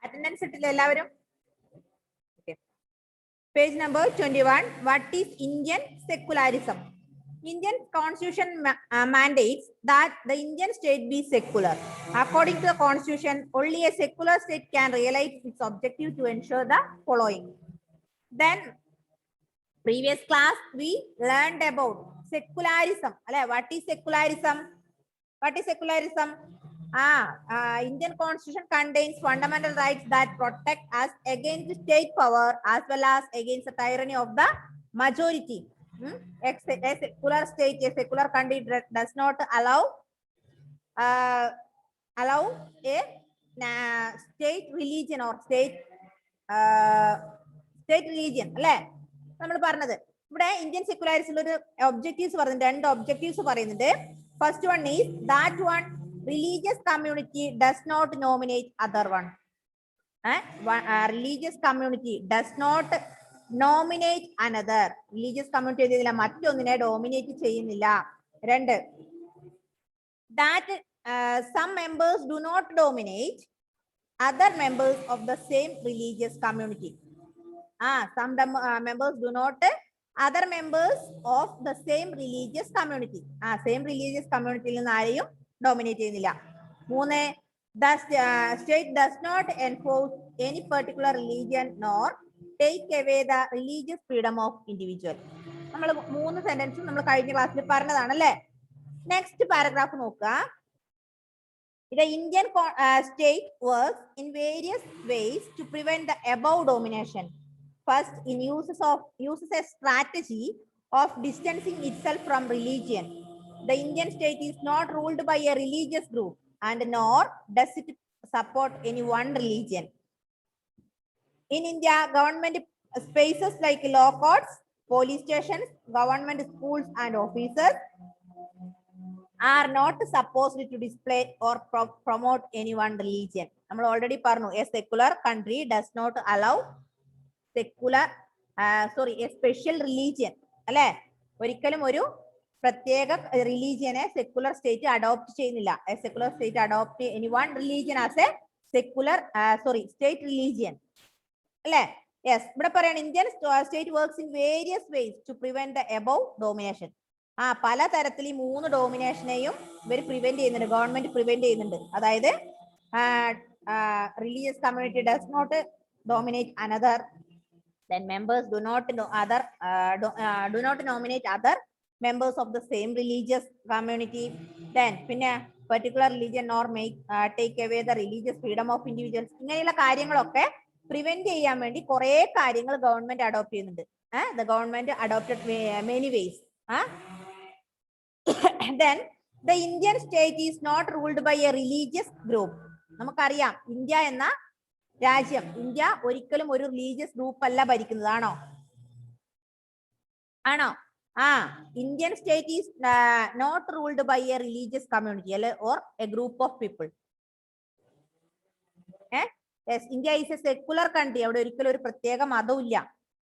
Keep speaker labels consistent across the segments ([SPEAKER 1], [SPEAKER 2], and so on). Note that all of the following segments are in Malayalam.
[SPEAKER 1] Attendance ഇട്ടില്ല എല്ലാവരും? Page number 21. What is Indian secularism? Indian constitution mandates that the Indian state be secular. According to the constitution, only a secular state can realize its objective to ensure the following. Then, previous class we learned about secularism. What is secularism? What is secularism? Indian constitution contains fundamental rights that protect us against state power as well as against the tyranny of the majority. A secular state, a secular country does not allow a state religion or state religion. നമ്മൾ പറഞ്ഞത് ഇവിടെ ഇന്ത്യൻ സെക്യുലറിസത്തിൽ ഒരു ഒബ്ജക്റ്റീവ്സ് പറയുന്നുണ്ട്, 2 ഒബ്ജക്റ്റീവ്സ് പറയുന്നുണ്ട്. First one is that one religious community does not nominate other one. Religious community does not nominate another. Religious community ചെയ്തില്ല, മറ്റൊന്നിനെ ഡോമിനേറ്റ് ചെയ്യുന്നില്ല. 2, that some members do not dominate other members of the same religious community. Some members do not other members of the same religious community. Same religious community യിൽ നിന്ന് ആരെയും dominate ചെയ്യുന്നില്ല. 3, the state does not enforce any particular religion nor take away the religious freedom of individual. നമ്മൾ 3 സെന്റൻസും നമ്മൾ കഴിഞ്ഞ ക്ലാസ്സിൽ പറഞ്ഞതാണ് അല്ലേ. നെക്സ്റ്റ് പാരഗ്രാഫ് നോക്കുക. The Indian state works in various ways to prevent the above domination. First, it uses a strategy of distancing itself from religion. The Indian state is not ruled by a religious group and nor does it support any one religion. In India, government spaces like law courts, police stations, government schools and offices are not supposed to display or promote any one religion. നമ്മൾ already പറഞ്ഞു, a secular country does not allow a special religion. അല്ലേ? ഒരിക്കലും ഒരു പ്രത്യേക റിലീജിയനെ സെക്കുലർ സ്റ്റേറ്റ് അഡോപ്റ്റ് ചെയ്യുന്നില്ല. Secular state adopt any one religion as a secular state religion അല്ലേ? യെസ്, ഇവിടെ പറയാണ് Indian state works in various ways to prevent the above domination. പല തരത്തിൽ ഈ 3 ഡോമിനേഷനെയും ഇവർ പ്രിവെന്റ് ചെയ്യുന്നുണ്ട്, ഗവൺമെന്റ് പ്രിവെന്റ് ചെയ്യുന്നുണ്ട്. അതായത് religious community does not dominate another, then members do not nominate other members of the same religious community. Then പിന്നെ particular religion nor take away the religious freedom of individuals. ഇങ്ങനെയുള്ള കാര്യങ്ങളൊക്കെ പ്രിവെന്റ് ചെയ്യാൻ വേണ്ടി കുറെ കാര്യങ്ങൾ ഗവൺമെന്റ് അഡോപ്റ്റ് ചെയ്യുന്നുണ്ട്. The government adopted many ways. Then the Indian state is not ruled by a religious group. നമുക്കറിയാം ഇന്ത്യ എന്ന രാജ്യം, ഇന്ത്യ ഒരിക്കലും ഒരു റിലീജിയസ് ഗ്രൂപ്പ് അല്ല ഭരിക്കുന്നത്. ആണോ? Indian state is not ruled by a religious community or a group of people. Yes, India is a secular country. അവിടെ ഒരിക്കലും ഒരു പ്രത്യേക മതവും ഇല്ല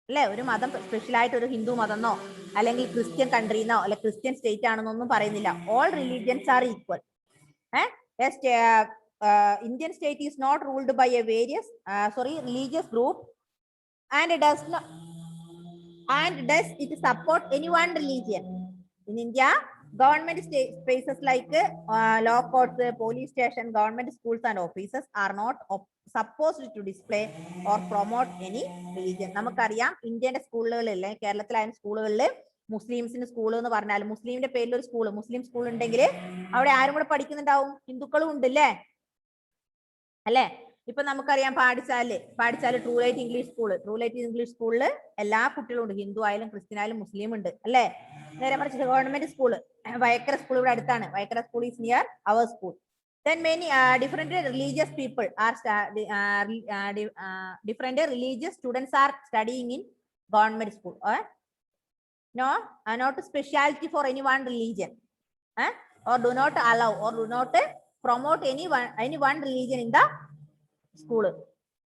[SPEAKER 1] അല്ലെ. ഒരു മതം സ്പെഷ്യൽ ആയിട്ട് ഒരു ഹിന്ദു മതമെന്നോ അല്ലെങ്കിൽ ക്രിസ്ത്യൻ കൺട്രിന്നോ അല്ലെ ക്രിസ്ത്യൻ സ്റ്റേറ്റ് ആണെന്നൊന്നും പറയുന്നില്ല. All religions are equal. Yes, Indian state is not ruled by a religious group and does it support any one religion. In India, government spaces like law courts, police station, government schools and offices are not supposed to display or promote any religion. നമുക്കറിയാം ഇന്ത്യയുടെ സ്കൂളുകളിൽ, കേരളത്തിലായ സ്കൂളുകളിൽ മുസ്ലിംസിന് സ്കൂൾ എന്ന് പറഞ്ഞാൽ മുസ്ലിമിന്റെ പേരിൽ ഒരു സ്കൂൾ, മുസ്ലിം സ്കൂൾ ഉണ്ടെങ്കിൽ അവിടെ ആരും കൂടെ പഠിക്കുന്നുണ്ടാവും, ഹിന്ദുക്കളും ഉണ്ട് അല്ലേ? ഇപ്പൊ നമുക്കറിയാം പാഠശാല ട്രൂലൈറ്റ് ഇംഗ്ലീഷ് സ്കൂളിൽ എല്ലാ കുട്ടികളും ഉണ്ട്, ഹിന്ദു ആയാലും ക്രിസ്ത്യൻ ആയാലും മുസ്ലിം ഉണ്ട് അല്ലേ? നേരെ മറിച്ച് ഗവൺമെന്റ് സ്കൂള് വയക്കര സ്കൂൾ ഇവിടെ അടുത്താണ്, Vayakkara school is near our school. Then many different religious people are different religious students are studying in government school. No, not specialty for any one religion, or do not allow or do not promote any one religion in the school.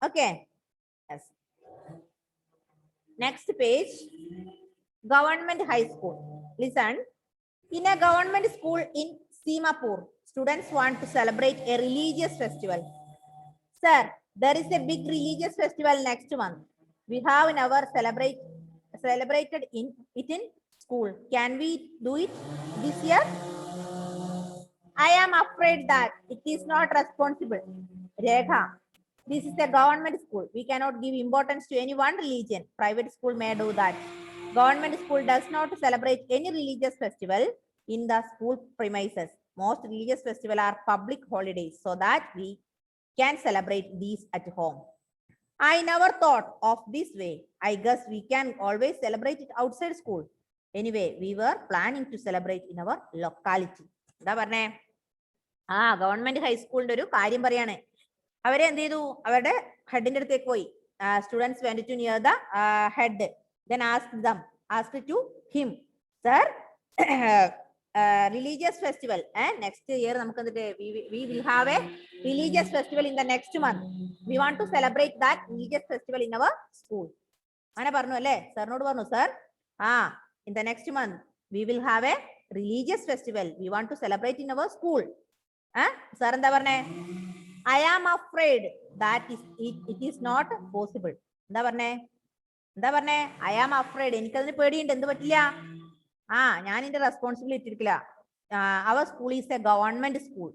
[SPEAKER 1] Okay. Yes. Next page. Government high school. Listen. In a government school in Simapur, students want to celebrate a religious festival. Sir, there is a big religious festival next month. We have never celebrated in school. Can we do it this year? I am afraid that it is not responsible. Rekha, this is a government school. We cannot give importance to any one religion. Private school may do that. Government school does not celebrate any religious festival in the school premises. Most religious festivals are public holidays, so that we can celebrate these at home. I never thought of this way. I guess we can always celebrate it outside school. Anyway, we were planning to celebrate in our locality. എന്താ പറഞ്ഞേ? ഗവൺമെന്റ് ഹൈസ്കൂളിന്റെ ഒരു കാര്യം പറയാണ്. അവരെ എന്ത് ചെയ്തു? അവരുടെ ഹെഡിന്റെ അടുത്തേക്ക് പോയി. Students went to near the head. Then asked to him, sir, religious festival, and next year we will have a religious festival in the next month. We want to celebrate that religious festival in our school. അങ്ങനെ പറഞ്ഞു അല്ലേ? സാറിനോട് പറഞ്ഞു, sir, in the next month we will have a religious festival. We want to celebrate in our school. Sir എന്താ പറഞ്ഞേ? I am afraid that it is not possible. എന്താ പറഞ്ഞേ? I am afraid. എനിക്കതിന് പേടിയുണ്ട്. എന്ത് പറ്റില്ല? ഞാൻ ഇതിന്റെ റെസ്പോൺസിബിലിറ്റി എടുക്കില്ല. Our school is a government school.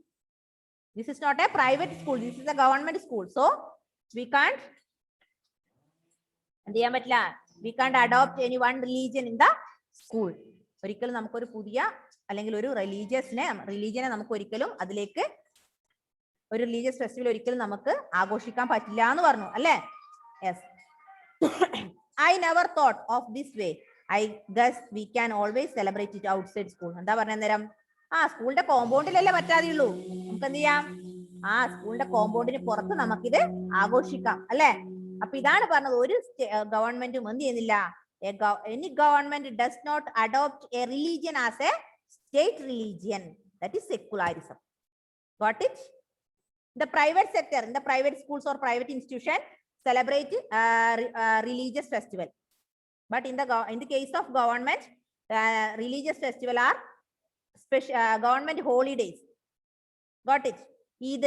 [SPEAKER 1] This is not a private school. This is a government school. So we can't എന്ത് ചെയ്യാൻ പറ്റില്ല? We can't adopt any one religion in the school. ഒരിക്കലും നമുക്കൊരു പുതിയ അല്ലെങ്കിൽ ഒരു റിലീജിയനെ നമുക്ക് ഒരിക്കലും അതിലേക്ക് ഒരു റിലീജിയസ് ഫെസ്റ്റിവൽ ഒരിക്കലും നമുക്ക് ആഘോഷിക്കാൻ പറ്റില്ല എന്ന് പറഞ്ഞു അല്ലേ? Yes. I never thought of this way. I guess we can always celebrate it outside school. എന്താ പറഞ്ഞ നേരം? സ്കൂളിന്റെ കോമ്പൗണ്ടിലല്ലേ പറ്റാതെയുള്ളൂ. നമുക്ക് എന്ത് ചെയ്യാം? സ്കൂളിന്റെ കോമ്പൗണ്ടിന് പുറത്ത് നമുക്കിത് ആഘോഷിക്കാം അല്ലെ? അപ്പൊ ഇതാണ് പറഞ്ഞത്, ഒരു ഗവൺമെന്റും എന്ത് ചെയ്യുന്നില്ല, any government does not adopt a religion as a state religion. That is secularism. Got it? The private sector, in the private schools or private institution, celebrate religious festival. But in the case of government, religious festival are special government holidays. Got it? Eid,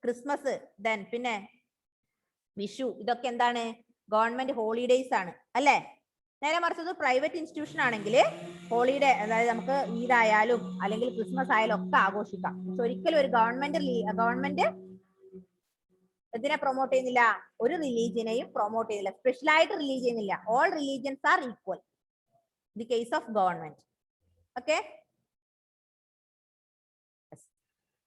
[SPEAKER 1] Christmas, then പിന്നെ വിഷു, ഇതൊക്കെ എന്താണ്? ഗവൺമെന്റ് ഹോളിഡേയ്സ് ആണ് അല്ലേ? നേരെ മറിച്ചത് പ്രൈവറ്റ് ഇൻസ്റ്റിറ്റ്യൂഷൻ ആണെങ്കിൽ ഹോളിഡേ, അതായത് നമുക്ക് ഈദ് ആയാലും അല്ലെങ്കിൽ ക്രിസ്മസ് ആയാലും ഒക്കെ ആഘോഷിക്കാം. പക്ഷെ ഒരിക്കലും ഒരു ഗവൺമെന്റ് ഇതിനെ പ്രൊമോട്ട് ചെയ്യുന്നില്ല, ഒരു റിലീജിയനെയും പ്രൊമോട്ട് ചെയ്യുന്നില്ല, സ്പെഷ്യൽ ആയിട്ട് റിലീജിയൻ ചെയ്യുന്നില്ല. All religions are equal in the case of government. Okay.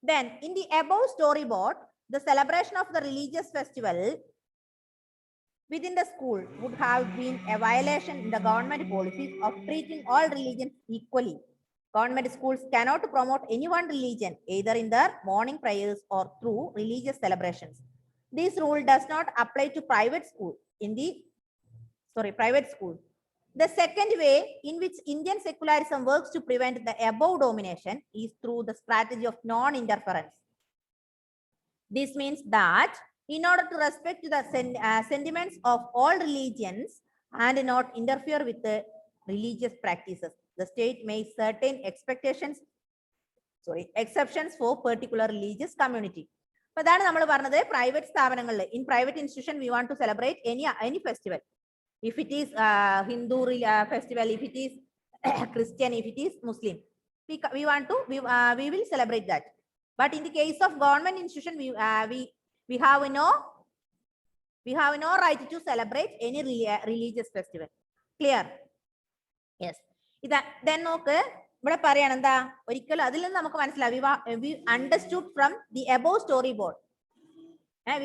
[SPEAKER 1] Then in the above storyboard, the celebration of the religious festival within the school would have been a violation in the government policies of treating all religions equally. Government schools cannot promote any one religion either in their morning prayers or through religious celebrations. This rule does not apply to private school. The second way in which Indian secularism works to prevent the above domination is through the strategy of non-interference. This means that in order to respect the sentiments of all religions and not interfere with the religious practices, the state makes certain exceptions for particular religious community. But that is പറഞ്ഞത് private സ്ഥാപനങ്ങളിൽ, in private institution we want to celebrate any festival. If it is Hindu festival, if it is Christian, if it is Muslim, we will celebrate that. But in the case of government institution, we have no right to celebrate any religious festival. Clear? Yes. Then നോക്ക്, ഇവിടെ പറയാണ് എന്താ, ഒരിക്കലും അതിൽ നിന്ന് നമുക്ക് മനസ്സിലാവും. We understood from the above storyboard.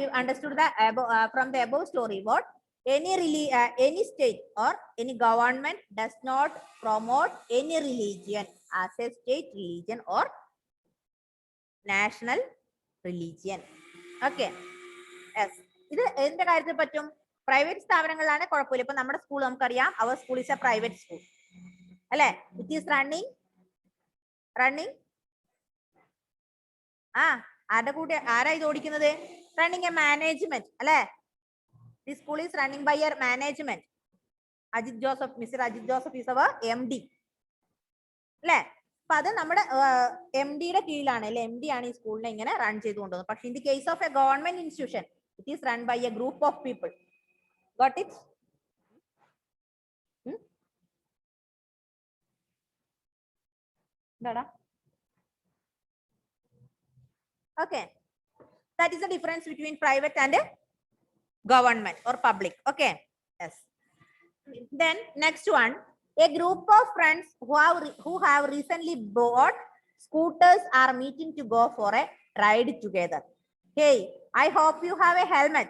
[SPEAKER 1] We understood from the above storyboard. Any state or any government does not promote any religion as a state religion or national religion. Okay. Yes. ഇത് എന്തിന്റെ കാര്യത്തിൽ പറ്റും? പ്രൈവറ്റ് സ്ഥാപനങ്ങളിലാണ് കുഴപ്പമില്ല. ഇപ്പൊ നമ്മുടെ സ്കൂൾ നമുക്കറിയാം, അവർ school is a private school അല്ലെ? ഇറ്റ് ഈസ് റണ്ണിങ് ആരുടെ കൂടെ ആരാ ഇത് ഓടിക്കുന്നത്? റണ്ണിങ് എ മാനേജ്മെന്റ് അല്ലെ? The school is running by your management. Mr. Ajit Joseph is our MD. അല്ലെ? അപ്പൊ അത് നമ്മുടെ MD യുടെ കീഴിലാണ് അല്ലെ? MD ആണ് ഈ സ്കൂളിനെ ഇങ്ങനെ റൺ ചെയ്തുകൊണ്ടുവന്നത്. പക്ഷെ in the case of A government institution, It is run by a group of people. Got it? Okay. That is the difference between private and government or public. Okay. Yes. Then next one, a group of friends who have recently bought scooters are meeting to go for a ride together. Hey, I hope you have a helmet.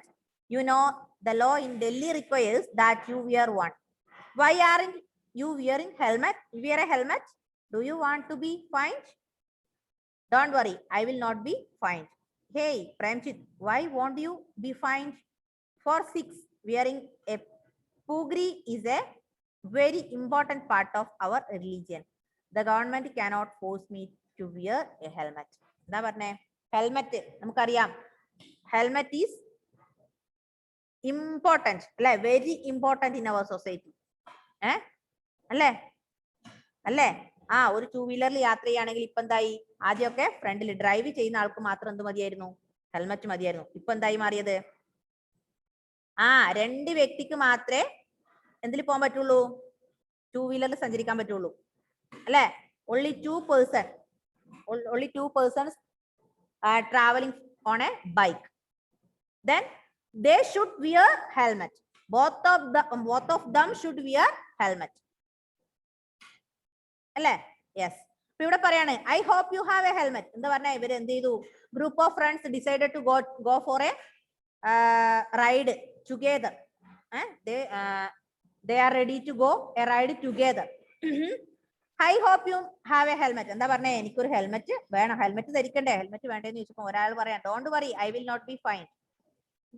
[SPEAKER 1] You know, the law in Delhi requires that you wear one. Why aren't you wearing helmet? Wear a helmet? Do you want to be fined? Don't worry, I will not be fined. Hey, Premchit, why won't you be fined? For 6, wearing a pugri is a very important part of our religion. The government cannot force me to wear a helmet. എന്താ പറഞ്ഞേ? ഹെൽമെറ്റ് നമുക്കറിയാം, ഹെൽമെറ്റ് ഈസ് ഇമ്പോർട്ടൻറ്റ് അല്ലെ, very important in our society. അല്ലേ അല്ലേ? ആ, ഒരു 2 വീലറിൽ യാത്ര ചെയ്യുകയാണെങ്കിൽ ഇപ്പൊ എന്തായി? ആദ്യമൊക്കെ ഫ്രണ്ടിൽ ഡ്രൈവ് ചെയ്യുന്ന ആൾക്ക് മാത്രം എന്ത് മതിയായിരുന്നു? ഹെൽമെറ്റ് മതിയായിരുന്നു. ഇപ്പൊ എന്തായി മാറിയത്? 2 വ്യക്തിക്ക് മാത്രമേ എന്തിൽ പോകാൻ പറ്റുള്ളൂ? 2 വീലറിൽ സഞ്ചരിക്കാൻ പറ്റുള്ളൂ അല്ലെ? only 2 persons are traveling on a bike. Then they should wear helmet. Both of them should wear helmet. അല്ലേ? യെസ്. ഇപ്പൊ ഇവിടെ പറയാണ് I hope you have a helmet. എന്താ പറഞ്ഞ? ഇവര് എന്ത് ചെയ്തു? Group of friends decided to go for a ride together. They are ready to go a ride together. I hope you have a helmet. എന്താ പറഞ്ഞേ? എനിക്കൊരു ഹെൽമെറ്റ് വേണം. ഹെൽമെറ്റ് ധരിക്കണ്ടേ? ഹെൽമെറ്റ് വേണ്ടേന്ന് ചോദിച്ചപ്പോൾ ഒരാൾ പറയാം don't worry, I will not be fined.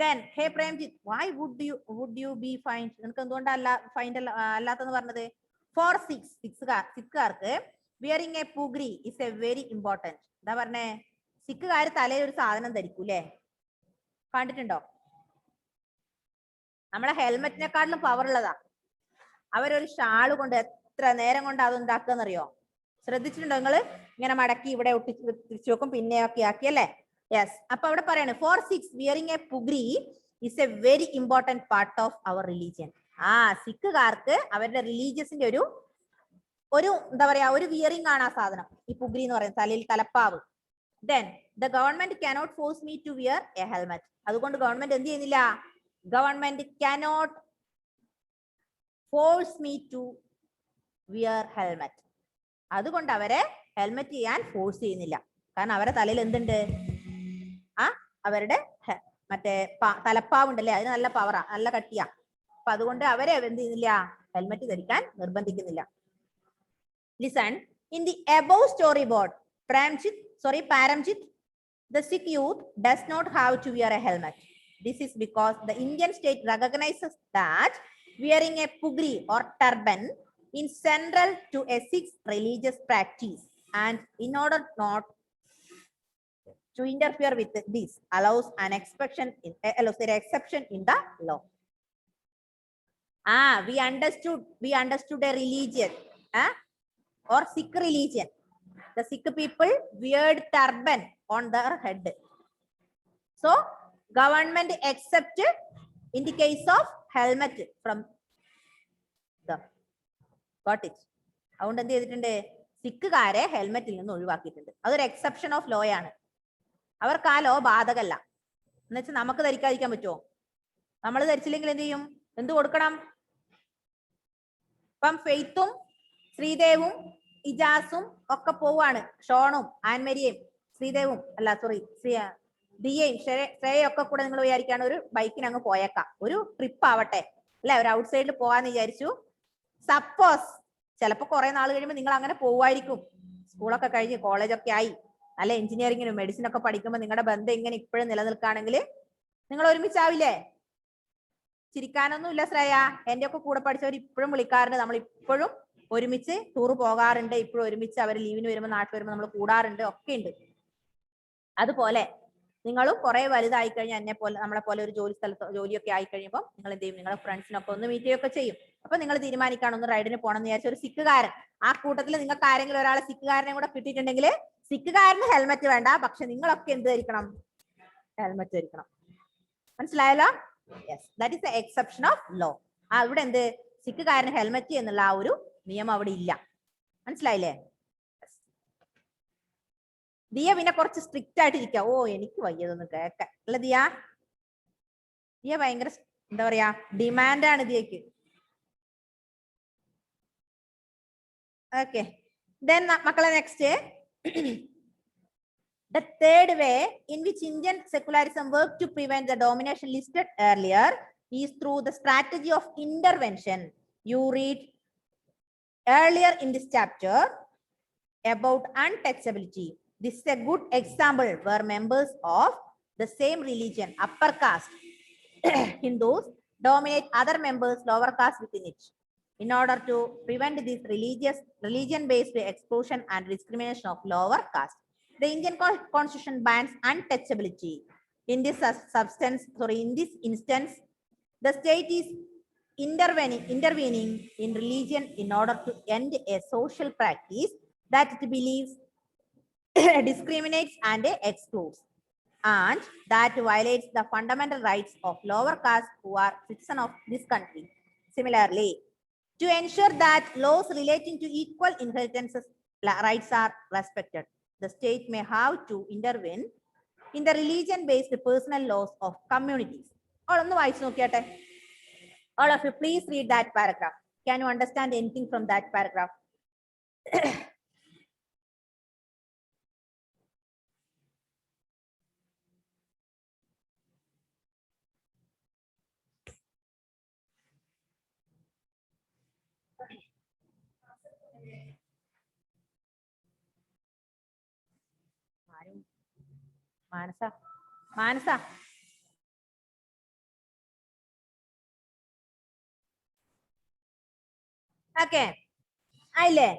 [SPEAKER 1] Then, hey Premjit, why would you be fined? നിനക്ക് എന്തുകൊണ്ടല്ല ഫൈൻഡ് അല്ലാത്തെന്ന് പറഞ്ഞത്? For 6കാർക്ക് wearing a pugri is a very important. എന്താ പറഞ്ഞേ? സിഖുകാർ തലയിൽ ഒരു സാധനം ധരിക്കൂലേ? കണ്ടിട്ടുണ്ടോ? നമ്മളെ ഹെൽമെറ്റിനെക്കാട്ടിലും പവർ ഉള്ളതാ. അവരൊരു ഷാള് കൊണ്ട് എത്ര നേരം കൊണ്ട് അത് ഉണ്ടാക്കുകയെന്നറിയോ? ശ്രദ്ധിച്ചിട്ടുണ്ടോ നിങ്ങള്? ഇങ്ങനെ മടക്കി ഇവിടെ തിരിച്ചു വെക്കും, പിന്നെയൊക്കെ ആക്കി അല്ലേ? യെസ്. അപ്പൊ അവിടെ പറയാണ് for 6 wearing a pugri is a very important part of our religion. സിഖുകാർക്ക് അവരുടെ റിലീജിയസിന്റെ ഒരു എന്താ പറയാ, ഒരു വിയറിംഗ് ആണ് ആ സാധനം, ഈ പുഗ്രി എന്ന് പറയുന്നത്, തലയിൽ തലപ്പാവ്. Then the government cannot force me to wear a helmet. അതുകൊണ്ട് ഗവൺമെന്റ് എന്ത് ചെയ്യുന്നില്ല? Government cannot force me to wear helmet. അതുകൊണ്ട് അവരെ ഹെൽമെറ്റ് ചെയ്യാൻ ഫോഴ്സ് ചെയ്യുന്നില്ല. കാരണം അവരെ തലയിൽ എന്തുണ്ട്? അവരുടെ മറ്റേ തലപ്പാവുണ്ടല്ലേ, അതിന് നല്ല പവറാ, നല്ല കട്ടിയാ. അപ്പൊ അതുകൊണ്ട് അവരെ എന്ത് ചെയ്യുന്നില്ല? ഹെൽമെറ്റ് ധരിക്കാൻ നിർബന്ധിക്കുന്നില്ല. Listen, in the above storyboard, Paramjit, the Sikh youth does not have to wear a helmet. This is because the Indian state recognizes that wearing a pugri or turban is central to a Sikh religious practice, and in order not to interfere with this, allows an exception in the law. We understood a religion, or Sikh religion. The Sikh people weared turban on their head. So government accepted in the case of helmet from them. Got it? അതുകൊണ്ട് എന്ത് ചെയ്തിട്ടുണ്ട്? സിഖുകാരെ ഹെൽമെറ്റിൽ നിന്ന് ഒഴിവാക്കിയിട്ടുണ്ട്. അതൊരു എക്സെപ്ഷൻ ഓഫ് ലോ ആണ്. അവർക്ക് ആ ലോ ബാധകല്ല. എന്നുവെച്ചാൽ നമുക്ക് ധരിക്കാതിരിക്കാൻ പറ്റുമോ? നമ്മൾ ധരിച്ചില്ലെങ്കിൽ എന്ത് ചെയ്യും? എന്ത് കൊടുക്കണം? ഇപ്പം ഫെയ്ത്തും ശ്രീദേവും ഇജാസും ഒക്കെ പോവാണ്. ഷോണും ആൻമരിയും ശ്രീദേവും ദിയയും ശ്രേയയും ഒക്കെ കൂടെ നിങ്ങൾ വിചാരിക്കാണ് ഒരു ബൈക്കിന് അങ്ങ് പോയേക്കാം, ഒരു ട്രിപ്പ് ആവട്ടെ അല്ലെ, ഒരു ഔട്ട് സൈഡിൽ പോവാന്ന് വിചാരിച്ചു. സപ്പോസ് ചിലപ്പോ കുറെ നാൾ കഴിയുമ്പോൾ നിങ്ങൾ അങ്ങനെ പോവായിരിക്കും. സ്കൂളൊക്കെ കഴിഞ്ഞ് കോളേജൊക്കെ ആയി അല്ലെ, എഞ്ചിനീയറിംഗിനും മെഡിസിനൊക്കെ പഠിക്കുമ്പോൾ നിങ്ങളുടെ ബന്ധം ഇങ്ങനെ ഇപ്പോഴും നിലനിൽക്കുകയാണെങ്കിൽ നിങ്ങൾ ഒരുമിച്ചാവില്ലേ? ചിരിക്കാനൊന്നും ഇല്ല ശ്രേയ, എന്റെ ഒക്കെ കൂടെ പഠിച്ചവർ ഇപ്പോഴും വിളിക്കാറുണ്ട്. നമ്മൾ ഇപ്പോഴും ഒരുമിച്ച് ടൂർ പോകാറുണ്ട്. ഇപ്പോഴും ഒരുമിച്ച് അവർ ലീവിന് വരുമ്പോൾ നാട്ടിൽ വരുമ്പോൾ നമ്മൾ കൂടാറുണ്ട്, ഒക്കെ ഉണ്ട്. അതുപോലെ നിങ്ങളും കുറെ വലുതായി കഴിഞ്ഞാൽ എന്നെ പോലെ നമ്മളെ പോലെ ഒരു ജോലിയൊക്കെ ആയി കഴിയുമ്പോൾ നിങ്ങൾ എന്ത് ചെയ്യും? നിങ്ങളുടെ ഫ്രണ്ട്സിനൊക്കെ ഒന്ന് മീറ്റ് ചെയ്യുകയൊക്കെ ചെയ്യും. അപ്പൊ നിങ്ങൾ തീരുമാനിക്കാണ് ഒന്ന് റൈഡിന് പോകണം എന്ന് വിചാരിച്ച ഒരു സിഖുകാരൻ, ആ കൂട്ടത്തിൽ നിങ്ങൾക്ക് ആരെങ്കിലും ഒരാളെ സിഖുകാരനെ കൂടെ കിട്ടിയിട്ടുണ്ടെങ്കിൽ സിഖുകാരന് ഹെൽമെറ്റ് വേണ്ട, പക്ഷെ നിങ്ങളൊക്കെ എന്ത് ധരിക്കണം? ഹെൽമെറ്റ് ധരിക്കണം. മനസ്സിലായല്ലോ? Yes, that is the exception of law. അവിടെ എന്ത്, സിക്കുകാരന് ഹെൽമെറ്റ് എന്നുള്ള ആ ഒരു നിയമം അവിടെ ഇല്ല. മനസ്സിലായില്ലേ? ദിയ പിന്നെ കുറച്ച് സ്ട്രിക്റ്റ് ആയിട്ട് ഇരിക്കുക. ഓ എനിക്ക് വയ്യതൊന്ന് കേൾക്കാൻ അല്ല ദിയ. ദിയ ഭയങ്കര എന്താ പറയാ ഡിമാൻഡാണ് ദിയക്ക്. ഓക്കെ, ദെൻ മക്കളെ next. The third way in which Indian secularism worked to prevent the domination listed earlier is through the strategy of intervention. You read earlier in this chapter about untouchability. This is a good example where members of the same religion, upper caste, Hindus, dominate other members, lower caste within it. In order to prevent this religion-based exclusion and discrimination of lower caste, the Indian Constitution bans untouchability. In this instance, the state is intervening in religion in order to end a social practice that it believes discriminates and excludes, and that violates the fundamental rights of lower caste who are citizens of this country. Similarly, to ensure that laws relating to equal inheritance rights are respected, the state may have to intervene in the religion-based personal laws of communities. All of you, please read that paragraph. Can you understand anything from that paragraph? Manasa. Okay. ആയില്ലേ?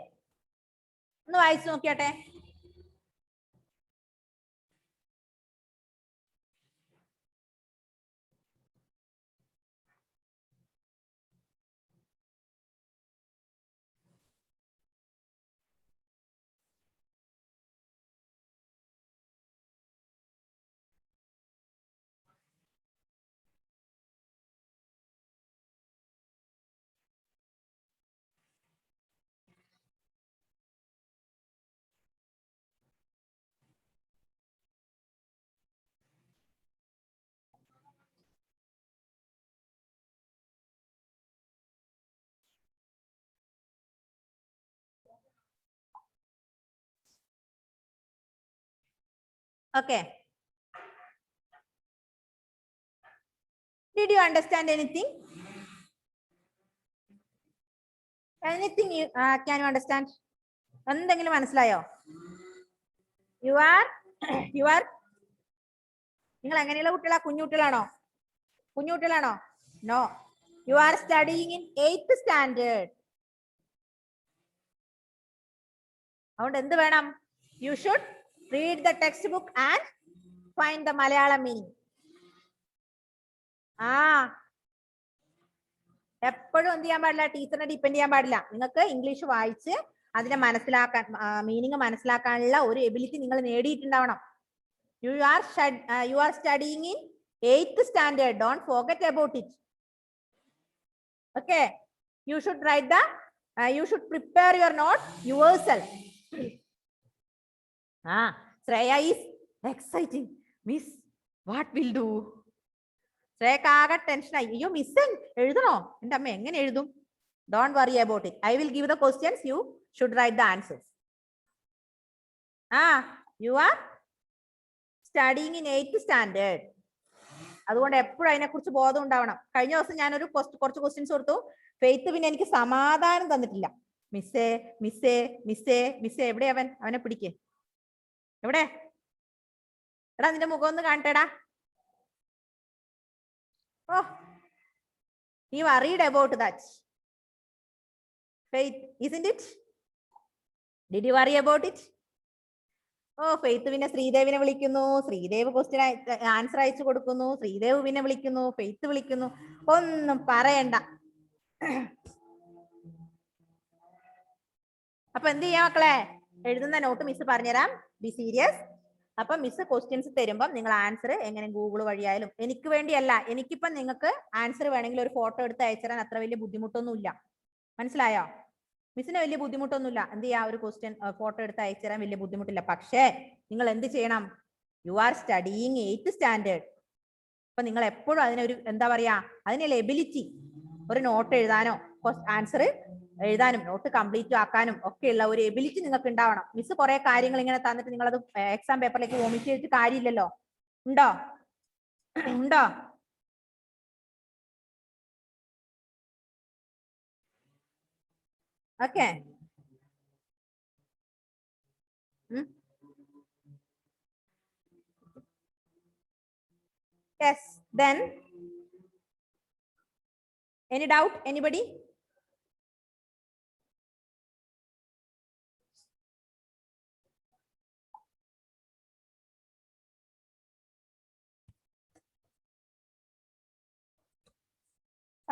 [SPEAKER 1] ഒന്ന് വായിച്ചു നോക്കിയാട്ടെ. Okay. Did you understand anything? Anything you can you understand? എന്തെങ്കിലും മനസ്സിലായോ? You are നിങ്ങൾ എങ്ങനെയുള്ള കുട്ടികളാ? കുഞ്ഞുകുട്ടികളാണോ? കുഞ്ഞുകുട്ടികളാണോ? No. You are studying in 8th standard. അതുകൊണ്ട് എന്ത് വേണം? You should read the textbook and find the Malayalam meaning. എപ്പോഴും എന്ത് ചെയ്യാൻ പാടില്ല? ടീച്ചറിനെ ഡിപ്പെൻഡ് ചെയ്യാൻ പാടില്ല. നിങ്ങൾക്ക് ഇംഗ്ലീഷ് വായിച്ച് അതിനെ മനസ്സിലാക്കാൻ, മീനിങ് മനസ്സിലാക്കാനുള്ള ഒരു എബിലിറ്റി നിങ്ങൾ നേടിയിട്ടുണ്ടാവണം. You are studying in 8th standard. Don't forget about it. Okay. You should write you should prepare your note yourself. Shreya is exciting. Miss, what will do? ശ്രേയക്ക് ആകെ ടെൻഷനായി. അയ്യോ മിസ് എഴുതണോ? എൻ്റെ അമ്മ എങ്ങനെ എഴുതും? Don't worry about it. I will give the questions. You should write the answers. You are studying in 8th standard. അതുകൊണ്ട് എപ്പോഴും അതിനെക്കുറിച്ച് ബോധം ഉണ്ടാവണം. കഴിഞ്ഞ ദിവസം ഞാനൊരു കുറച്ച് ക്വസ്റ്റ്യൻസ് കൊടുത്തു. ഫെയ്ത്ത് പിന്നെ എനിക്ക് സമാധാനം തന്നിട്ടില്ല. മിസ്സേ മിസ്സേ മിസ്സേ മിസ്സേ എവിടെ അവനെ പിടിക്കേ? എവിടെ? എടാ നിന്റെ മുഖം ഒന്ന് കാണട്ടെടാ. Oh, you worried about that. Faith, isn't it? Did you worry about it? Faith പിന്നെ ശ്രീദേവിനെ വിളിക്കുന്നു. ശ്രീദേവ് ക്വസ്റ്റ്യൻ ആൻസർ അയച്ചു കൊടുക്കുന്നു. ശ്രീദേവ് പിന്നെ വിളിക്കുന്നു. ഫെയ്ത്ത് വിളിക്കുന്നു. ഒന്നും പറയണ്ട. അപ്പൊ എന്ത് ചെയ്യാം മക്കളെ? എഴുതുന്ന നോട്ട് മിസ് പറഞ്ഞുതരാം. Be serious. അപ്പൊ മിസ് ക്വസ്റ്റ്യൻസ് തരുമ്പോൾ നിങ്ങൾ ആൻസർ എങ്ങനെ ഗൂഗിൾ വഴിയായാലും, എനിക്ക് വേണ്ടിയല്ല, എനിക്കിപ്പം നിങ്ങൾക്ക് ആൻസർ വേണമെങ്കിൽ ഒരു ഫോട്ടോ എടുത്ത് അയച്ചുതരാൻ അത്ര വലിയ ബുദ്ധിമുട്ടൊന്നുമില്ല. മനസ്സിലായോ? മിസ്സിന് വലിയ ബുദ്ധിമുട്ടൊന്നുമില്ല. എന്ത് ചെയ്യാ, ഒരു ക്വസ്റ്റ്യൻ ഫോട്ടോ എടുത്ത് അയച്ചുതരാൻ വലിയ ബുദ്ധിമുട്ടില്ല. പക്ഷേ നിങ്ങൾ എന്ത് ചെയ്യണം? You are studying 8th standard. അപ്പൊ നിങ്ങൾ എപ്പോഴും അതിനൊരു എന്താ പറയാ, അതിനുള്ള എബിലിറ്റി, ഒരു നോട്ട് എഴുതാനോ ആൻസർ എഴുതാനും നോട്ട് കംപ്ലീറ്റ് ആക്കാനും ഒക്കെയുള്ള ഒരു എബിലിറ്റി നിങ്ങൾക്ക് ഉണ്ടാവണം. മിസ് കുറെ കാര്യങ്ങൾ ഇങ്ങനെ തന്നിട്ട് നിങ്ങൾ അത് എക്സാം പേപ്പറിലേക്ക് വോമിറ്റ് ചെയ്തിട്ട് കാര്യമില്ലല്ലോ. ഉണ്ടോ? ഉണ്ടോ? Okay. Yes. Then, any doubt? Anybody?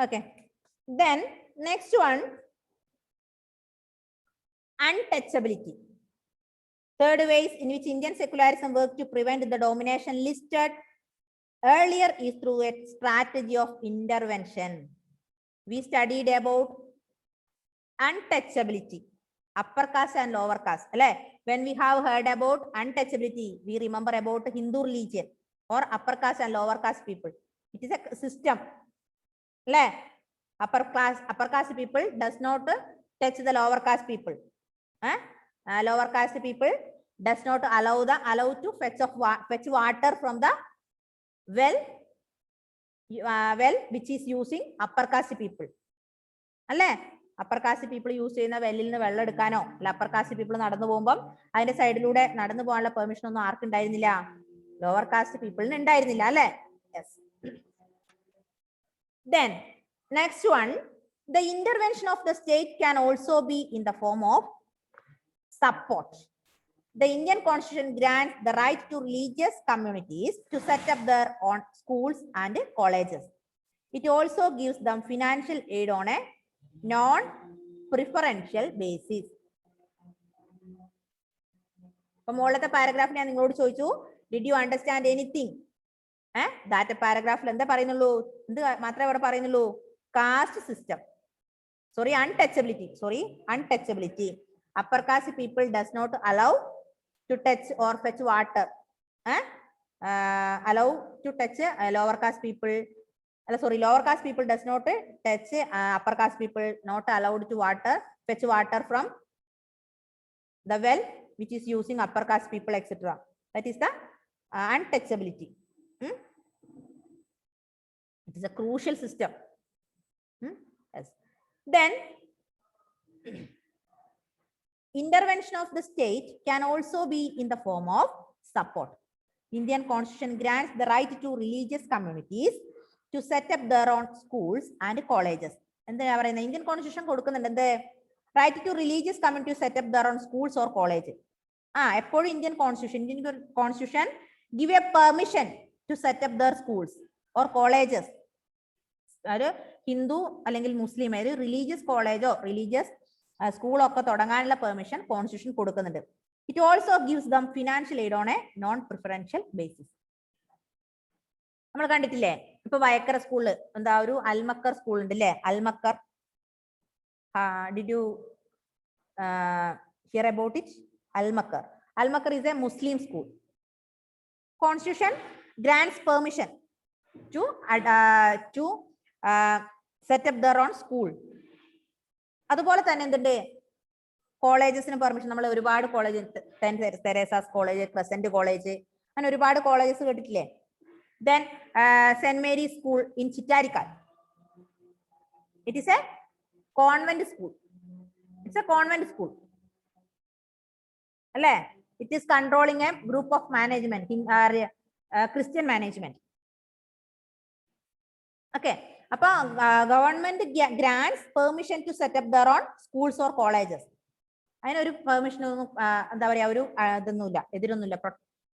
[SPEAKER 1] Okay. Then next one, untouchability. Third ways in which Indian secularism works to prevent the domination listed earlier is through a strategy of intervention. We studied about untouchability, upper caste and lower caste. When we have heard about untouchability, we remember about Hindu religion or upper caste and lower caste people. It is a system. Upper caste people does not touch the lower caste people. Lower caste people does not allow to fetch water from the well which is using upper caste people. Upper caste people use ചെയ്യുന്ന വെല്ലിൽ നിന്ന് വെള്ളം എടുക്കാനോ അല്ല upper caste people നടന്നു പോകുമ്പോൾ അതിന്റെ സൈഡിലൂടെ നടന്നു പോകാനുള്ള പെർമിഷൻ ഒന്നും ആർക്കും ഉണ്ടായിരുന്നില്ല? ലോവർ കാസ്റ്റ് പീപ്പിളിന് ഉണ്ടായിരുന്നില്ല അല്ലേ? Yes. Then next one, the intervention of the state can also be in the form of support. The Indian Constitution grants the right to religious communities to set up their own schools and colleges. It also gives them financial aid on a non-preferential basis. അപ്പോൾ മുകളിലത്തെ പാരഗ്രാഫ് ഞാൻ നിങ്ങളോട് ചോദിച്ചു, did you understand anything? That പാരഗ്രാഫിൽ എന്താ പറയുന്നുള്ളൂ? എന്ത് മാത്രമേ അവിടെ പറയുന്നുള്ളൂ? Caste system. Untouchability. Upper caste people does not allow to touch or fetch water. Allow to touch lower caste people. Lower caste people does not touch upper caste people, not allowed to fetch water from the well which is using upper caste people, etc. That is the untouchability. It is a crucial system. Yes. Then intervention of the state can also be in the form of support. Indian Constitution grants the right to religious communities to set up their own schools and colleges. എന്താ പറയുന്നത്? ഇന്ത്യൻ കോൺസ്റ്റിറ്റ്യൂഷൻ കൊടുക്കുന്നുണ്ട് എന്ത്? Right to religious community to set up their own schools or college. എപ്പോഴും Indian constitution give a permission to set up their schools or colleges. ഒരു ഹിന്ദു അല്ലെങ്കിൽ മുസ്ലിം ഒരു റിലീജിയസ് കോളേജോ റിലീജിയസ് സ്കൂളോ ഒക്കെ തുടങ്ങാനുള്ള പെർമിഷൻ കോൺസ്റ്റിറ്റ്യൂഷൻ കൊടുക്കുന്നുണ്ട്. It also gives dum financial aid on A non preferential basis. നമ്മൾ കണ്ടിട്ടില്ലേ ഇപ്പൊ വയക്കര സ്കൂളിൽ എന്താ ഒരു അൽമക്കർ സ്കൂൾ ഉണ്ട് അല്ലേ? Almakar, did you hear about it? Almakar is a Muslim school. Constitution grants permission to set up their own school. അതുപോലെ തന്നെ എന്തുണ്ട്? കോളേജസിന് പെർമിഷൻ. നമ്മൾ ഒരുപാട് college, saint Teresa's college, crescent college, അങ്ങനെ ഒരുപാട് കോളേജസ് കേട്ടിട്ടില്ലേ? Then St. Mary's School in Chittarikkal. It is a convent school. It's a convent school. അല്ലേ? It is controlling a group of management, Christian management. Okay. അപ്പൊ government grants permission to set up their own schools or colleges. അതിനൊരു പെർമിഷൻ ഒന്നും എന്താ പറയാ ഒരു ഇതൊന്നുമില്ല, എതിരൊന്നുമില്ല,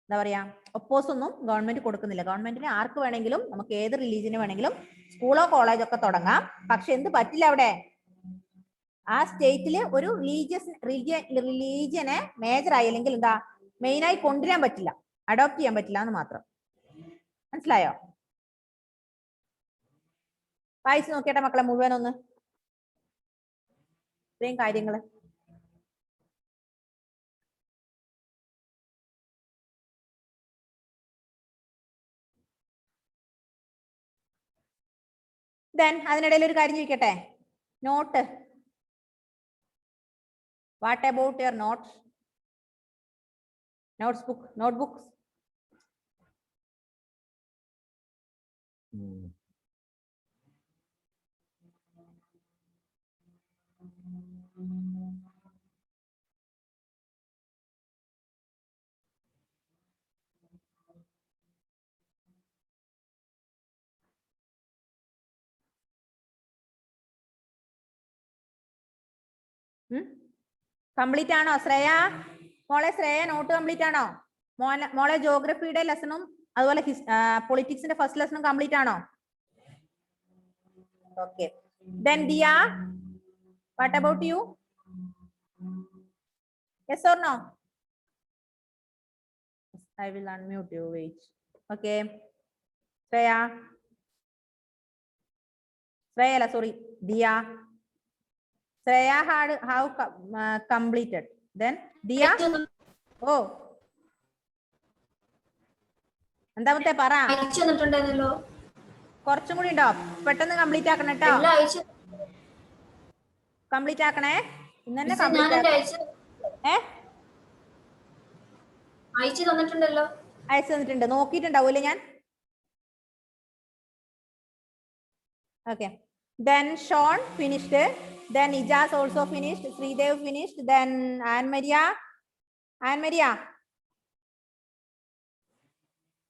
[SPEAKER 1] എന്താ പറയാ ഒപ്പോസ് ഒന്നും ഗവൺമെന്റ് കൊടുക്കുന്നില്ല. ഗവൺമെന്റിന് ആർക്ക് വേണമെങ്കിലും നമുക്ക് ഏത് റിലീജിയന് വേണമെങ്കിലും സ്കൂളോ കോളേജോ ഒക്കെ തുടങ്ങാം. പക്ഷെ എന്ത് പറ്റില്ല അവിടെ? ആ സ്റ്റേറ്റില് ഒരു റിലീജിയനെ മേജറായി അല്ലെങ്കിൽ എന്താ മെയിനായി കൊണ്ടുവരാൻ പറ്റില്ല. അഡോപ്റ്റ് ചെയ്യാൻ പറ്റില്ല എന്ന് മാത്രം. മനസ്സിലായോ? വായിച്ചു നോക്കിയട്ടെ മക്കളെ മുഴുവനൊന്ന്, ഇത്രയും കാര്യങ്ങള്. ദെൻ അതിനിടയിൽ ഒരു കാര്യം ചോദിക്കട്ടെ, note. What about your note? Notebooks. Complete ആണോ ശ്രേയ? മോളെ ശ്രേയ നോട്ട് കംപ്ലീറ്റ് ആണോ? മോളെ ജോഗ്രഫിയുടെ ലെസണും അതുപോലെ പൊളിറ്റിക്സിന്റെ ഫസ്റ്റ് ലെസണും കംപ്ലീറ്റ് ആണോ? Okay. Then Dia, what about you? Yes or no? I will unmute you. Wait. Okay. Shreya. Shreya, sorry. Dia. Shreya have completed. Then Dia. Oh. എന്താമത്തെ പറ. കുറച്ചും കൂടി ഉണ്ടോ? പെട്ടെന്ന് കംപ്ലീറ്റ് ആക്കണം കേട്ടോ. കംപ്ലീറ്റ് ആക്കണേ. ഇന്ന് തന്നെ കംപ്ലീറ്റ് അയച്ചു തന്നിട്ടുണ്ട്. നോക്കിയിട്ടുണ്ടാവൂല്ലേ ഞാൻ? Okay. Then Sean finished. Then Ijaz also finished. Sridev finished. Then Anne Maria.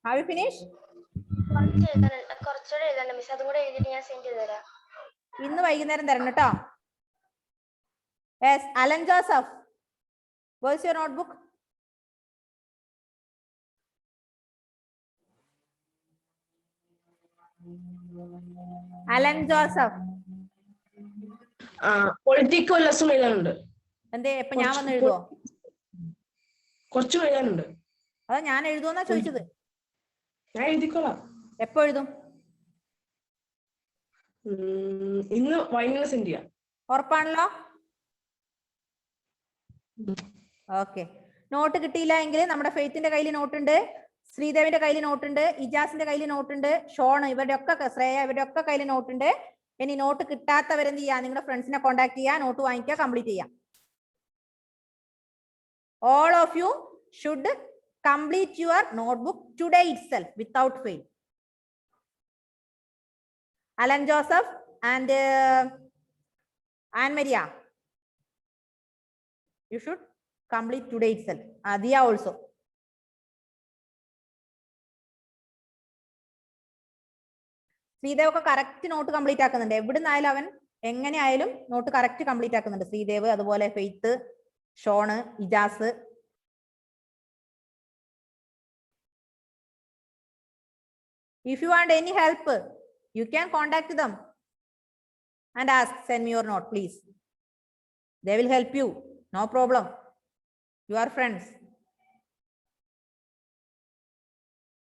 [SPEAKER 1] Have you finished? ഇന്ന് വൈകുന്നേരം തരണം കേട്ടോ. Yes, Alan Joseph. Where's your notebook? Alan Joseph.
[SPEAKER 2] Political lesson എഴുതാനുണ്ട്.
[SPEAKER 1] എന്തേ ഇപ്പൊ ഞാൻ വന്ന് എഴുതുവോ?
[SPEAKER 2] കുറച്ച് എഴുതാനുണ്ട്.
[SPEAKER 1] അതാ ഞാൻ എഴുതുമെന്നാ ചോദിച്ചത്.
[SPEAKER 2] ഞാൻ എഴുതിക്കോളാം.
[SPEAKER 1] എപ്പോ എഴുതും?
[SPEAKER 2] ഇന്ന് വൈകുന്നേരം സെൻഡ് ചെയ്യാം.
[SPEAKER 1] ഉറപ്പാണല്ലോ? ഓക്കെ. നോട്ട് കിട്ടിയില്ല എങ്കിൽ നമ്മുടെ ഫെയ്ത്തിന്റെ കയ്യിൽ നോട്ടുണ്ട്, ശ്രീദേവിന്റെ കയ്യിൽ നോട്ടുണ്ട്, ഇജാസിന്റെ കയ്യിൽ നോട്ടുണ്ട്, ഷോൺ ഇവരുടെ ഒക്കെ, ശ്രേയ ഇവരുടെ ഒക്കെ കയ്യിൽ നോട്ടുണ്ട്. ഇനി നോട്ട് കിട്ടാത്തവരെന്ത് ചെയ്യാ? നിങ്ങളുടെ ഫ്രണ്ട്സിനെ കോൺടാക്ട് ചെയ്യുക, നോട്ട് വാങ്ങിക്കുക, കംപ്ലീറ്റ് ചെയ്യാം. All of you should complete your notebook today itself without fail. Alan Joseph and Anne Maria, you should complete today itself. Dia also. Sreedev ഒക്കെ കറക്റ്റ് നോട്ട് കംപ്ലീറ്റ് ആക്കുന്നുണ്ട്. എവിടുന്നായാലും അവൻ എങ്ങനെ ആയാലും നോട്ട് കറക്റ്റ് കംപ്ലീറ്റ് ആക്കുന്നുണ്ട്. ശ്രീദേവ്, അതുപോലെ Faith, Shaun, Ijas. If you want any help, you can contact them and ask, send me your note, please. They will help you. No problem. You are friends.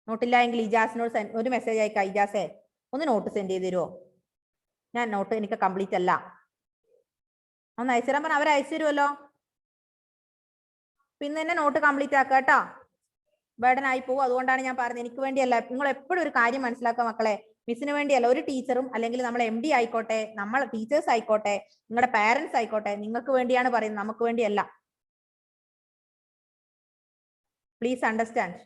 [SPEAKER 1] നോട്ടില്ല എങ്കിൽ ഇജാസിനോട് ഒരു മെസ്സേജ് അയക്കാം. ഇജാസേ, ഒന്ന് നോട്ട് സെൻഡ് ചെയ്ത് തരുമോ? ഞാൻ നോട്ട് എനിക്ക് കംപ്ലീറ്റ് അല്ല. ഒന്ന് അയച്ചു തരാൻ പറഞ്ഞാൽ അവർ അയച്ചു തരുമല്ലോ. പിന്നെ തന്നെ നോട്ട് കംപ്ലീറ്റ് ആക്കുക കേട്ടോ. ബർഡൻ ആയി പോകും. അതുകൊണ്ടാണ് ഞാൻ പറഞ്ഞത്, എനിക്ക് വേണ്ടിയല്ല. നിങ്ങൾ എപ്പോഴും ഒരു കാര്യം മനസ്സിലാക്കുക മക്കളെ, മിസ്സിന് വേണ്ടിയല്ല. ഒരു ടീച്ചറും അല്ലെങ്കിൽ നമ്മൾ MD ആയിക്കോട്ടെ, നമ്മൾ ടീച്ചേഴ്സ് ആയിക്കോട്ടെ, നിങ്ങളുടെ പാരന്റ്സ് ആയിക്കോട്ടെ, നിങ്ങൾക്ക് വേണ്ടിയാണ് പറയുന്നത്, നമുക്ക് വേണ്ടിയല്ല. Please understand.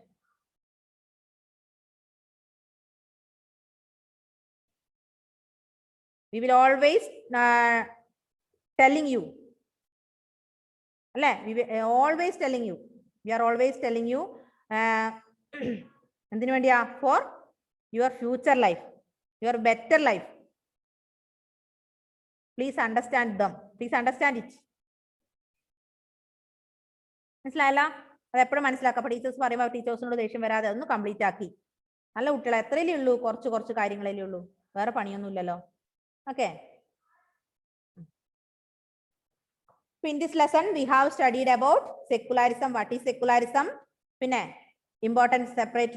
[SPEAKER 1] We will always telling you. അല്ലേ? We will always telling you. We are always telling you. എന്തിനു വേണ്ടിയാ? For your future life, your better life. Please understand them. Please understand it. മനസ്സിലായല്ലോ? അത് എപ്പോഴും മനസ്സിലാക്കാം. ടീച്ചേഴ്സ് പറയുമ്പോൾ ടീച്ചേഴ്സിനോട് ദേഷ്യം വരാതെ ഒന്ന് കംപ്ലീറ്റ് ആക്കി. നല്ല കുട്ടികളെ എത്രയല്ലേ ഉള്ളൂ? കുറച്ച് കാര്യങ്ങളല്ലേ ഉള്ളൂ. വേറെ പണിയൊന്നും ഇല്ലല്ലോ. Okay. In this lesson we have studied about secularism. What is secularism? പിന്നെ important separate,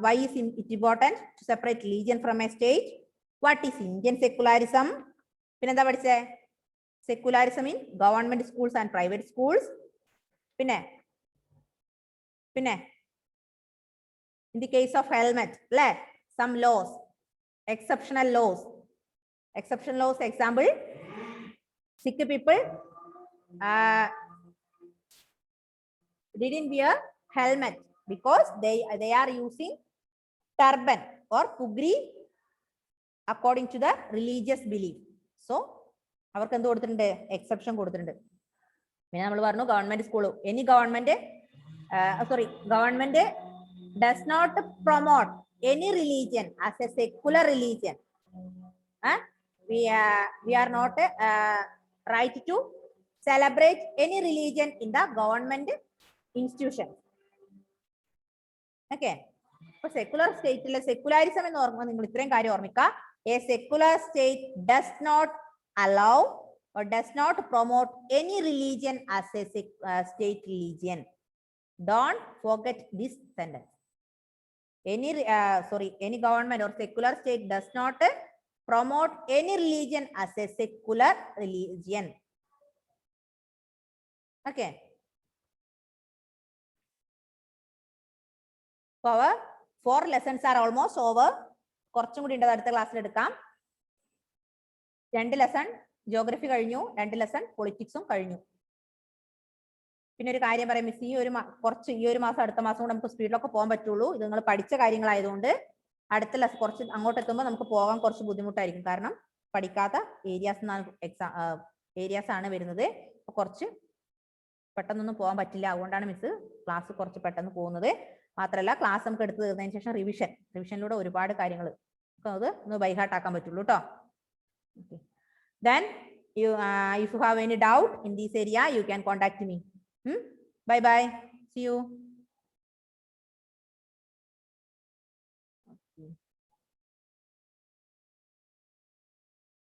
[SPEAKER 1] why is it important to separate religion from a state? What is Indian secularism? പിന്നെന്താ പഠിച്ചേ? Secularism in government schools and private schools. പിന്നെ in the case of helmet, some laws, exceptional laws. Example, Sikh people didn't wear helmet because they are using turban or pugri according to the religious belief. So അവർക്ക് എന്ത് കൊടുത്തിട്ടുണ്ട്? എക്സെപ്ഷൻ കൊടുത്തിട്ടുണ്ട്. പിന്നെ നമ്മൾ പറഞ്ഞു government school, any government does not promote any religion as a secular religion. We are not right to celebrate any religion in the government institution. Okay. So secular state, secularism എന്ന് ഓർമ്മ, നിങ്ങൾ ഇത്രയും കാര്യം ഓർമ്മിക്കുക. A secular state does not allow or does not promote any religion as a state religion. Don't forget this sentence. Any government or secular state does not promote any religion as a secular religion. Okay. So our 4 lessons are almost over. കുറച്ചും കൂടി ഉണ്ട്, അടുത്ത ക്ലാസ്സിൽ എടുക്കാം. 2 ലെസൺ ജോഗ്രഫി കഴിഞ്ഞു, 2 ലെസൺ പൊളിറ്റിക്സും കഴിഞ്ഞു. പിന്നെ ഒരു കാര്യം പറയാം മിസ്, ഈ ഒരു മാസം അടുത്ത മാസം കൂടെ നമുക്ക് സ്പീഡിലൊക്കെ പോകാൻ പറ്റുള്ളൂ. ഇത് നിങ്ങൾ പഠിച്ച കാര്യങ്ങളായതുകൊണ്ട് അടുത്ത ലെസൺ കുറച്ച് അങ്ങോട്ട് എത്തുമ്പോൾ നമുക്ക് പോകാൻ കുറച്ച് ബുദ്ധിമുട്ടായിരിക്കും. കാരണം പഠിക്കാത്ത ഏരിയാസ് ആണ് വരുന്നത്. അപ്പൊ കുറച്ച് പെട്ടെന്നൊന്നും പോകാൻ പറ്റില്ല. അതുകൊണ്ടാണ് മിസ് ക്ലാസ് കുറച്ച് പെട്ടെന്ന് പോകുന്നത്. മാത്രമല്ല ക്ലാസ് നമുക്ക് എടുത്ത് തീർന്നതിന് ശേഷം റിവിഷനിലൂടെ ഒരുപാട് കാര്യങ്ങൾ അത് ഒന്ന് ബൈഹാർട്ട് ആക്കാൻ പറ്റുള്ളൂ കേട്ടോ. Then if you have any doubt in this area, you can contact me. Bye bye. See you.